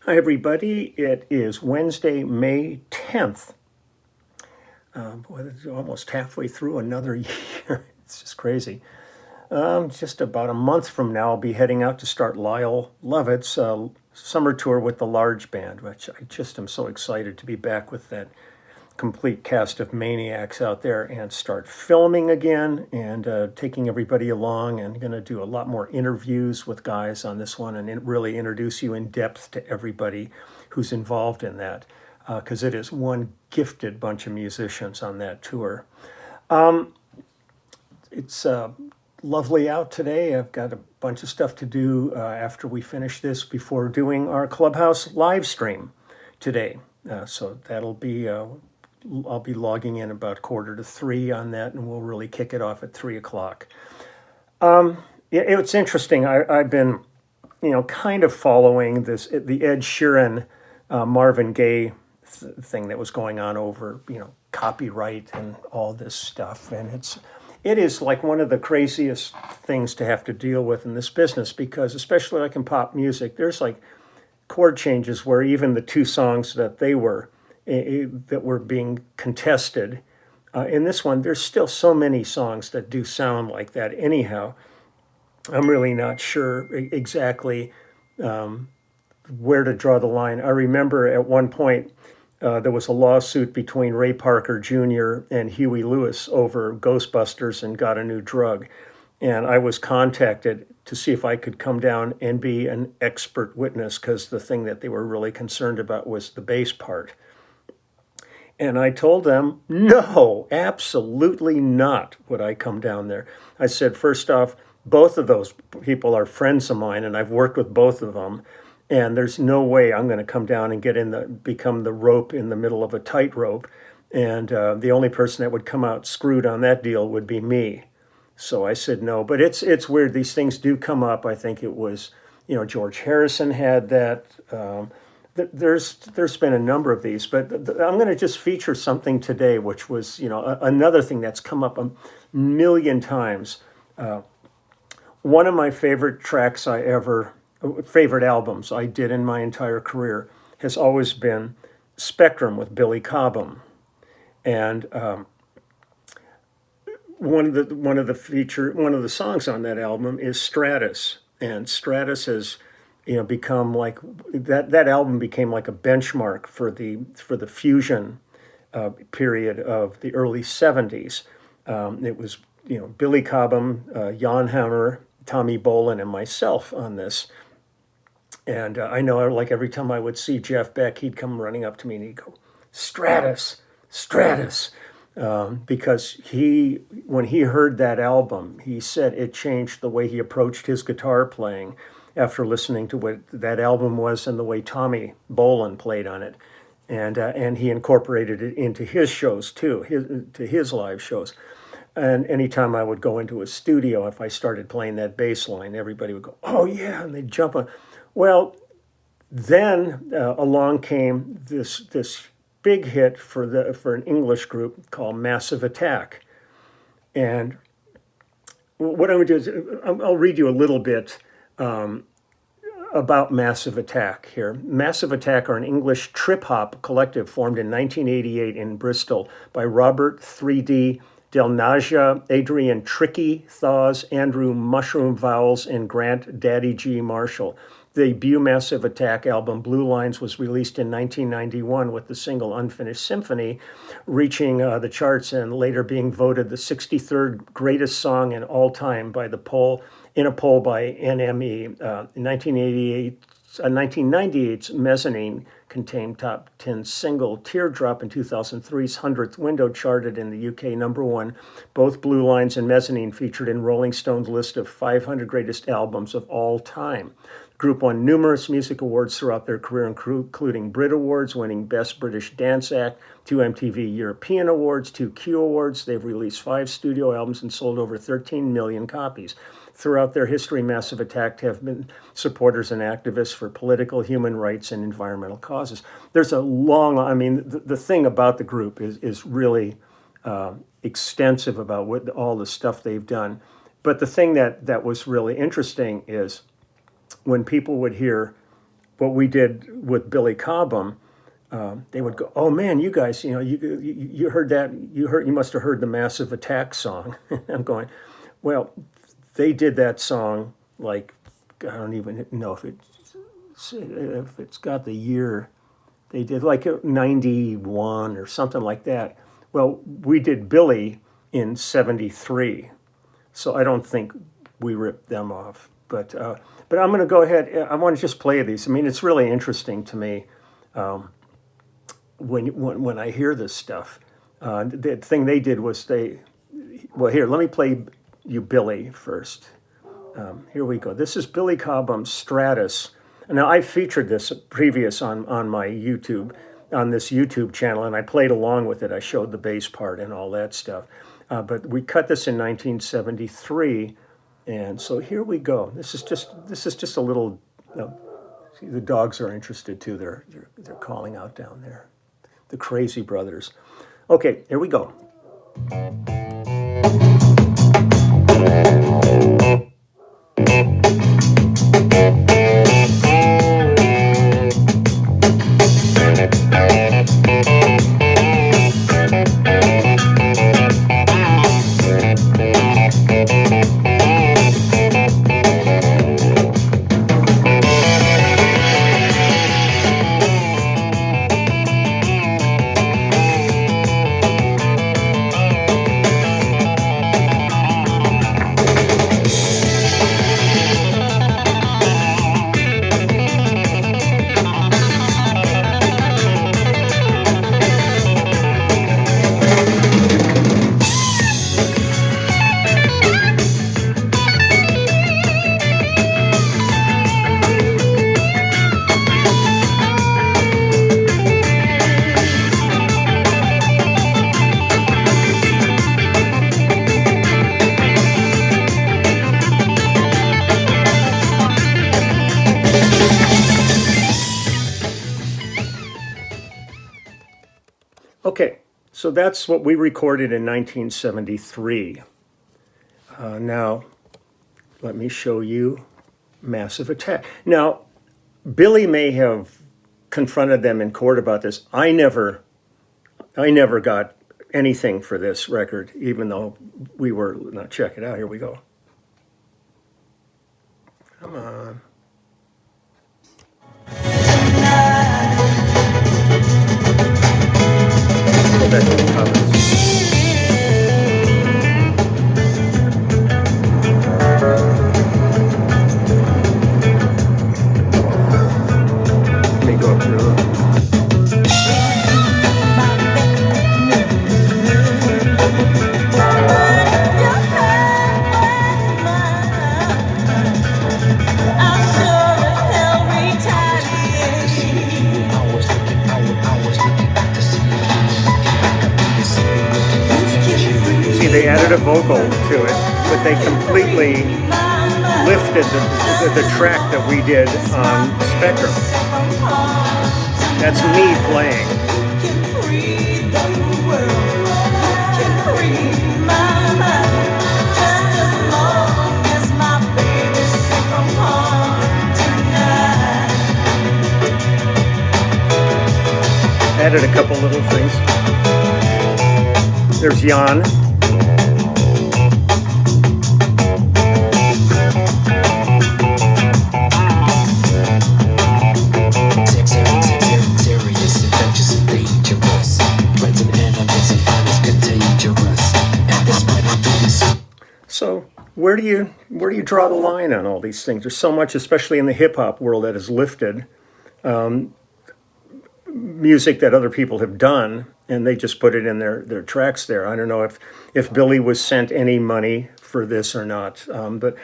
Hi, everybody. It is Wednesday, May 10th. Boy, this is almost halfway through another year. It's just crazy. Just about a month from now, I'll be heading out to start Lyle Lovett's summer tour with the large band, which I just am so excited to be back with that complete cast of maniacs out there and start filming again and taking everybody along, and going to do a lot more interviews with guys on this one and really introduce you in depth to everybody who's involved in that, because it is one gifted bunch of musicians on that tour. It's lovely out today. I've got a bunch of stuff to do after we finish this before doing our Clubhouse live stream today. So that'll be I'll be logging in about 2:45 on that, and we'll really kick it off at 3 o'clock. It's interesting. I've been, kind of following the Ed Sheeran, Marvin Gaye thing that was going on over, copyright and all this stuff, and it is like one of the craziest things to have to deal with in this business, because especially like in pop music, there's like chord changes where even the two songs that were being contested. In this one, there's still so many songs that do sound like that anyhow. I'm really not sure exactly where to draw the line. I remember at one point there was a lawsuit between Ray Parker Jr. and Huey Lewis over Ghostbusters and Got a New Drug. And I was contacted to see if I could come down and be an expert witness, because the thing that they were really concerned about was the bass part. And I told them, no, absolutely not would I come down there. I said, first off, both of those people are friends of mine, and I've worked with both of them. And there's no way I'm going to come down and become the rope in the middle of a tightrope. And the only person that would come out screwed on that deal would be me. So I said no. But it's weird. These things do come up. I think it was, George Harrison had that. There's been a number of these, but I'm going to just feature something today, which was, another thing that's come up a million times. One of my favorite albums I did in my entire career has always been Spectrum with Billy Cobham, and one of the songs on that album is Stratus, and Stratus has become like that album became like a benchmark for the fusion period of the early 70s. It was Billy Cobham, Jan Hammer, Tommy Bolin, and myself on this. And I know, like, every time I would see Jeff Beck, he'd come running up to me and he'd go, Stratus, Stratus. Because when he heard that album, he said it changed the way he approached his guitar playing after listening to what that album was and the way Tommy Bolin played on it. And he incorporated it into his shows too, his live shows. And anytime I would go into a studio, if I started playing that bass line, everybody would go, oh yeah, and they'd jump on. Well, then along came this big hit for an English group called Massive Attack. And what I'm going to do is I'll read you a little bit about Massive Attack here. Massive Attack are an English trip-hop collective formed in 1988 in Bristol by Robert 3D Del Naja, Adrian Tricky Thaws, Andrew Mushroom Vowels, and Grant Daddy G. Marshall. The debut Massive Attack album, Blue Lines, was released in 1991 with the single Unfinished Symphony, reaching the charts and later being voted the 63rd greatest song in all time by in a poll by NME. In 1998's Mezzanine contained top 10 single. Teardrop in 2003's 100th Window charted in the UK #1. Both Blue Lines and Mezzanine featured in Rolling Stone's list of 500 greatest albums of all time. The group won numerous music awards throughout their career, including Brit Awards, winning Best British Dance Act, 2 MTV European Awards, 2 Q Awards. They've released 5 studio albums and sold over 13 million copies. Throughout their history, Massive Attack have been supporters and activists for political, human rights, and environmental causes. There's the thing about the group is really extensive about all the stuff they've done. But the thing that was really interesting is when people would hear what we did with Billy Cobham, they would go, "Oh man, you guys, you heard that? You must have heard the Massive Attack song." I'm going, "Well, they did that song like I don't even know if it's got the year. They did like 91 or something like that. Well, we did Billy in 73, so I don't think we ripped them off. But I'm going to go ahead. I want to just play these. I mean, it's really interesting to me when I hear this stuff. The thing they did was well, here, let me play you Billy first. Here we go. This is Billy Cobham's Stratus. Now, I featured this previous on my YouTube, on this YouTube channel, and I played along with it. I showed the bass part and all that stuff. But we cut this in 1973, and so here we go. This is just a little. See, the dogs are interested too. They're calling out down there. The Crazy Brothers. Okay, here we go. Okay, so that's what we recorded in 1973. Now, let me show you Massive Attack. Now, Billy may have confronted them in court about this. I never got anything for this record, even though we were, now check it out, here we go. Come on. Go back to the comments. Let me go up through. They added a vocal to it, but they completely lifted the track that we did on Spectrum. That's me playing. Added a couple little things. There's Jan. So where do you draw the line on all these things? There's so much, especially in the hip hop world, that is lifted music that other people have done, and they just put it in their tracks there. I don't know if Billy was sent any money for this or not, but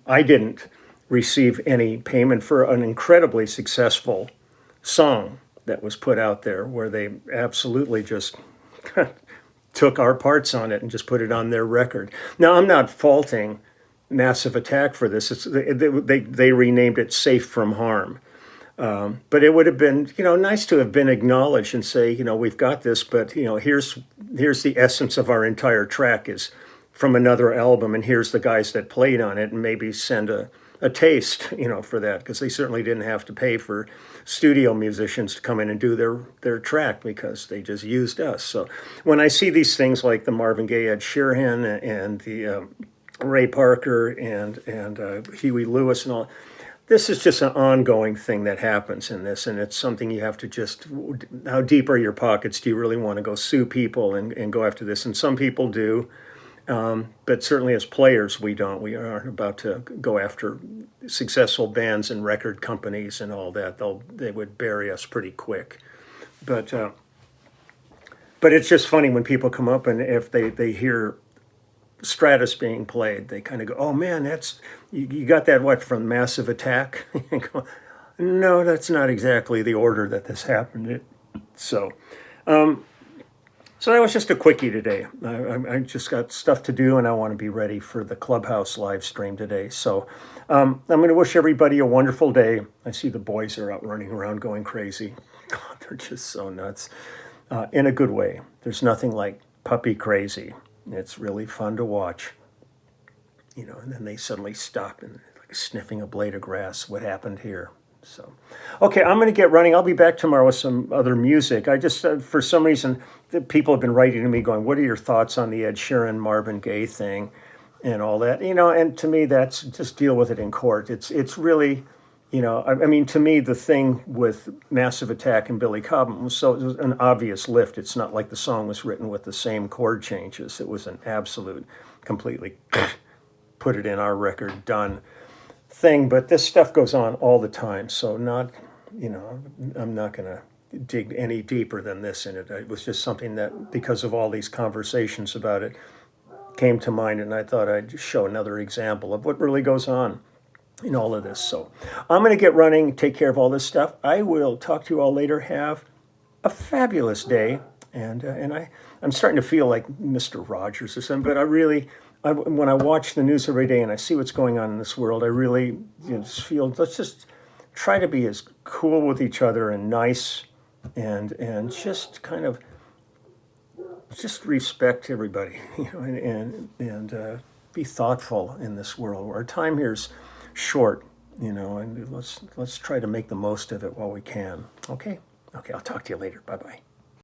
I didn't receive any payment for an incredibly successful song that was put out there, where they absolutely just took our parts on it and just put it on their record. Now, I'm not faulting Massive Attack for this. They renamed it Safe from Harm. But it would have been, nice to have been acknowledged and say, we've got this, but, here's the essence of our entire track is from another album, and here's the guys that played on it, and maybe send a taste, for that, because they certainly didn't have to pay for studio musicians to come in and do their track because they just used us. So when I see these things like the Marvin Gaye, Ed Sheeran, and the Ray Parker and Huey Lewis and all, this is just an ongoing thing that happens in this, and it's something you have to just, how deep are your pockets? Do you really want to go sue people and go after this? And some people do, but certainly as players, we don't. We aren't about to go after successful bands and record companies and all that. They would bury us pretty quick. But it's just funny when people come up and if they hear Stratus being played, they kind of go, "Oh man, that's you got that what from Massive Attack?" And go, no, that's not exactly the order that this happened. So that was just a quickie today. I just got stuff to do, and I want to be ready for the Clubhouse live stream today. So I'm going to wish everybody a wonderful day. I see the boys are out running around going crazy. God, they're just so nuts in a good way. There's nothing like puppy crazy. It's really fun to watch, and then they suddenly stop and like sniffing a blade of grass. What happened here? So, okay, I'm going to get running. I'll be back tomorrow with some other music. I just, for some reason, the people have been writing to me going, what are your thoughts on the Ed Sheeran, Marvin Gaye thing and all that? And to me, that's just deal with it in court. It's really, I mean, to me, the thing with Massive Attack and Billy Cobham was it was an obvious lift. It's not like the song was written with the same chord changes. It was an absolute, completely put it in our record, done thing. But this stuff goes on all the time. So I'm not going to dig any deeper than this in it. It was just something that, because of all these conversations about it, came to mind. And I thought I'd just show another example of what really goes on in all of this. So I'm going to get running, take care of all this stuff. I will talk to you all later. Have a fabulous day. And I'm starting to feel like Mr. Rogers or something, but when I watch the news every day and I see what's going on in this world, I really just feel, let's just try to be as cool with each other and nice and just kind of just respect everybody, and be thoughtful in this world. Our time here's short, and let's try to make the most of it while we can. Okay, I'll talk to you later. Bye-bye.